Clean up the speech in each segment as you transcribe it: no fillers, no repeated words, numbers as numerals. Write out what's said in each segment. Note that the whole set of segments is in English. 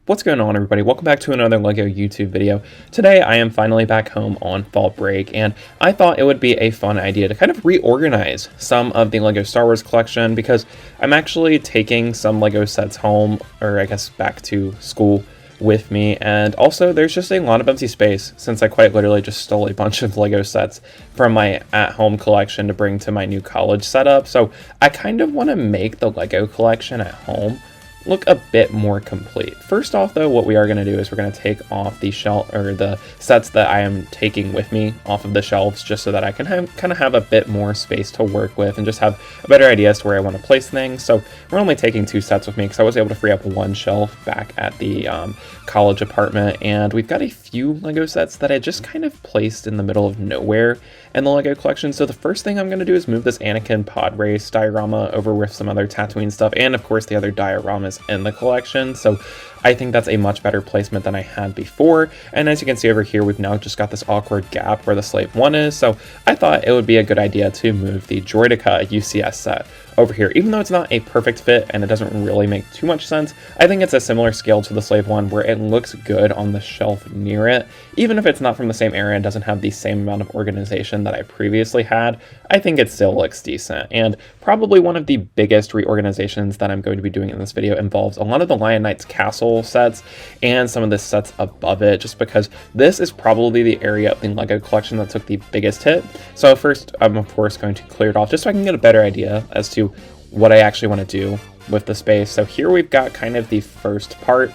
What's going on, everybody? Welcome back to another LEGO YouTube video. Today I am finally back home on fall break, and I thought it would be a fun idea to kind of reorganize some of the LEGO Star Wars collection, because I'm actually taking some LEGO sets home, or I guess back to school, with me, and also there's just a lot of empty space since I quite literally just stole a bunch of LEGO sets from my at-home collection to bring to my new college setup. So I kind of want to make the LEGO collection at home look a bit more complete. First off, though, what we are going to do is we're going to take off the shelf, or the sets that I am taking with me off of the shelves, just so that I can kind of have a bit more space to work with and just have a better idea as to where I want to place things. So we're only taking 2 sets with me because I was able to free up 1 shelf back at the college apartment, and we've got a few LEGO sets that I just kind of placed in the middle of nowhere in the LEGO collection. So the first thing I'm going to do is move this Anakin pod race diorama over with some other Tatooine stuff, and of course the other dioramas in the collection. So I think that's a much better placement than I had before. And as you can see over here, we've now just got this awkward gap where the Slave 1 is. So I thought it would be a good idea to move the Droideka UCS set over here. Even though it's not a perfect fit and it doesn't really make too much sense, I think it's a similar scale to the Slave 1 where it looks good on the shelf near it. Even if it's not from the same area and doesn't have the same amount of organization that I previously had, I think it still looks decent. And probably one of the biggest reorganizations that I'm going to be doing in this video involves a lot of the Lion Knight's castle sets and some of the sets above it, just because this is probably the area of the LEGO collection that took the biggest hit. So first, I'm of course going to clear it off just so I can get a better idea as to what I actually want to do with the space. So here we've got kind of the first part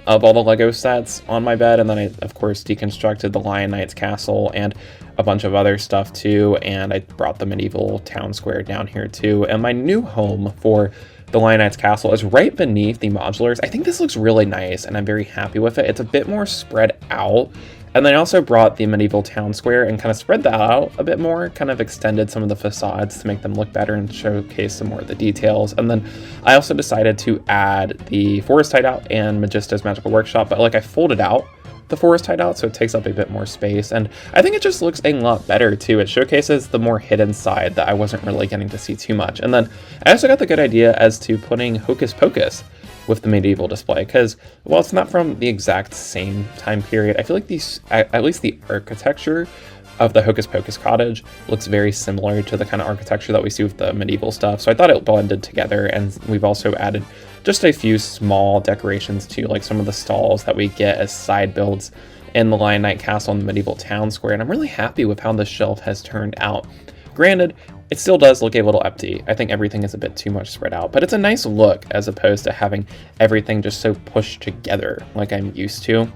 of all the LEGO sets on my bed, and then I of course deconstructed the Lion Knight's castle and a bunch of other stuff too, and I brought the medieval town square down here too. And my new home for the Lion Knight's castle is right beneath the modulars. I think this looks really nice and I'm very happy with it. It's a bit more spread out. And then I also brought the medieval town square and kind of spread that out a bit more, kind of extended some of the facades to make them look better and showcase some more of the details. And then I also decided to add the forest hideout and Magista's magical workshop, but like I folded out the forest hideout so it takes up a bit more space, and I think it just looks a lot better too. It showcases the more hidden side that I wasn't really getting to see too much. And then I also got the good idea as to putting Hocus Pocus with the medieval display, because while it's not from the exact same time period, I feel like these, at least the architecture of the Hocus Pocus cottage looks very similar to the kind of architecture that we see with the medieval stuff. So I thought it blended together, and we've also added just a few small decorations too, like some of the stalls that we get as side builds in the Lion Knight Castle and the medieval town square. And I'm really happy with how this shelf has turned out. Granted, it still does look a little empty. I think everything is a bit too much spread out, but it's a nice look as opposed to having everything just so pushed together like I'm used to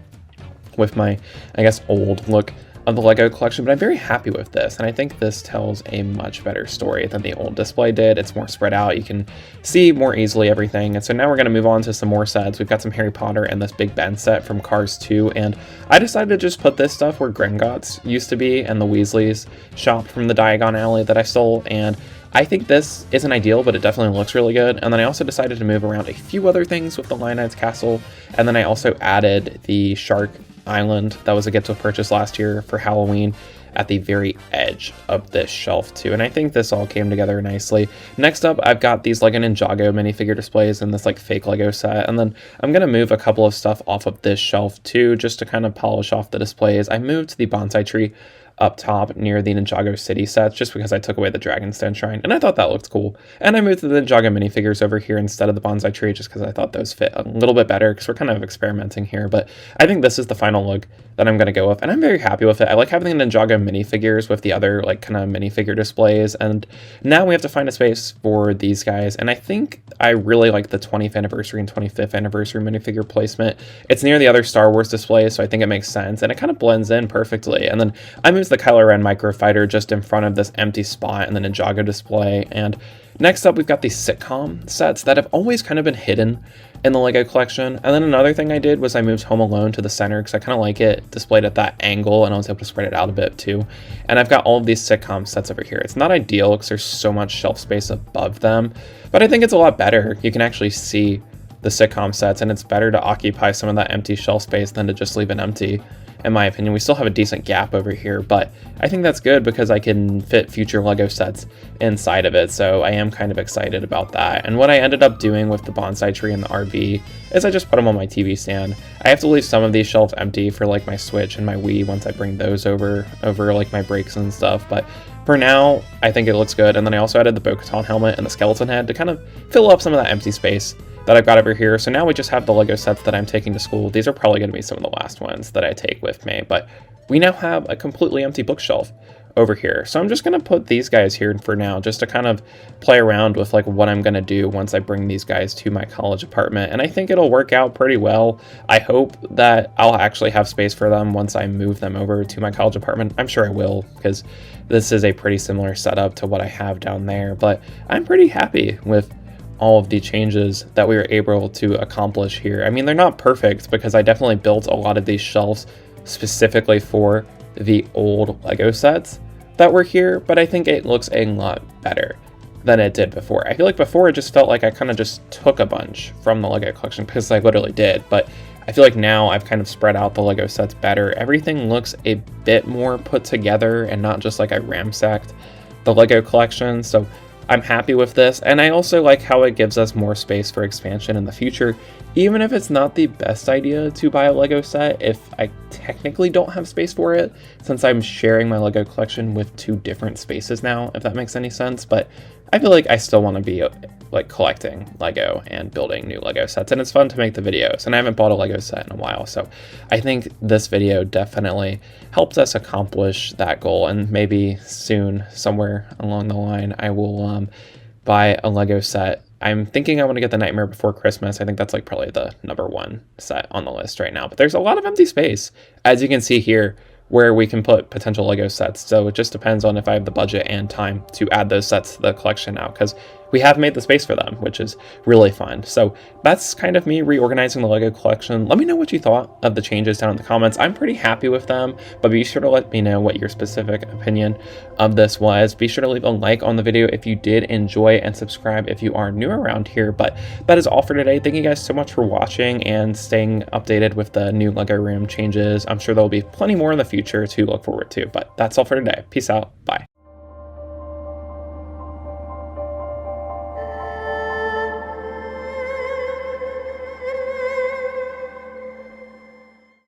with my, I guess, old look of the LEGO collection. But I'm very happy with this, and I think this tells a much better story than the old display did. It's more spread out, you can see more easily everything. And so now we're going to move on to some more sets. We've got some Harry Potter and this Big Ben set from Cars 2, and I decided to just put this stuff where Gringotts used to be and the Weasleys shop from the Diagon Alley that I stole. And I think this isn't ideal, but it definitely looks really good. And then I also decided to move around a few other things with the Lion Knight's castle, and then I also added the Shark Island that was a get to purchase last year for Halloween at the very edge of this shelf too, and I think this all came together nicely. Next up, I've got these LEGO Ninjago minifigure displays and this like fake LEGO set, and then I'm gonna move a couple of stuff off of this shelf too, just to kind of polish off the displays. I moved the bonsai tree up top near the Ninjago City sets just because I took away the Dragon's Den shrine, and I thought that looked cool. And I moved the Ninjago minifigures over here instead of the bonsai tree just because I thought those fit a little bit better, because we're kind of experimenting here. But I think this is the final look that I'm going to go with, and I'm very happy with it. I like having the Ninjago minifigures with the other like kind of minifigure displays, and now we have to find a space for these guys. And I think I really like the 20th anniversary and 25th anniversary minifigure placement. It's near the other Star Wars displays, so I think it makes sense, and it kind of blends in perfectly. And then I moved the Kylo Ren microfighter just in front of this empty spot in the Ninjago display. And next up, we've got these Sitcom sets that have always kind of been hidden in the LEGO collection. And then another thing I did was I moved Home Alone to the center because I kind of like it displayed at that angle, and I was able to spread it out a bit too. And I've got all of these Sitcom sets over here. It's not ideal because there's so much shelf space above them, but I think it's a lot better. You can actually see the Sitcom sets, and it's better to occupy some of that empty shelf space than to just leave it empty. in my opinion. We still have a decent gap over here, but I think that's good because I can fit future Lego sets inside of it, so I am kind of excited about that. And what I ended up doing with the bonsai tree and the RV is I just put them on my TV stand. I have to leave some of these shelves empty for like my Switch and my Wii once I bring those over like my breaks and stuff, but for now, I think it looks good. And then I also added the Bo-Katan helmet and the skeleton head to kind of fill up some of that empty space that I've got over here. So now we just have the Lego sets that I'm taking to school. These are probably going to be some of the last ones that I take with me, but we now have a completely empty bookshelf over here. So I'm just going to put these guys here for now, just to kind of play around with like what I'm going to do once I bring these guys to my college apartment. And I think it'll work out pretty well. I hope that I'll actually have space for them once I move them over to my college apartment. I'm sure I will, because this is a pretty similar setup to what I have down there, but I'm pretty happy with all of the changes that we were able to accomplish here. I mean, they're not perfect because I definitely built a lot of these shelves specifically for the old Lego sets that were here, but I think it looks a lot better than it did before. I feel like before it just felt like I kind of just took a bunch from the Lego collection, because I literally did, but I feel like now I've kind of spread out the Lego sets better. Everything looks a bit more put together and not just like I ransacked the Lego collection, so I'm happy with this. And I also like how it gives us more space for expansion in the future, even if it's not the best idea to buy a Lego set if I technically don't have space for it, since I'm sharing my Lego collection with two different spaces now, if that makes any sense. But I feel like I still want to be like collecting Lego and building new Lego sets, and it's fun to make the videos, and I haven't bought a Lego set in a while, so I think this video definitely helps us accomplish that goal. And maybe soon, somewhere along the line, I will buy a Lego set. I'm thinking I want to get the Nightmare Before Christmas. I think that's like probably the #1 set on the list right now, but there's a lot of empty space, as you can see here, where we can put potential Lego sets. So it just depends on if I have the budget and time to add those sets to the collection now, because we have made the space for them, which is really fun. So that's kind of me reorganizing the Lego collection. Let me know what you thought of the changes down in the comments. I'm pretty happy with them, but be sure to let me know what your specific opinion of this was. Be sure to leave a like on the video if you did enjoy, and subscribe if you are new around here. But that is all for today. Thank you guys so much for watching and staying updated with the new Lego room changes. I'm sure there'll be plenty more in the future to look forward to, but that's all for today. Peace out. Bye.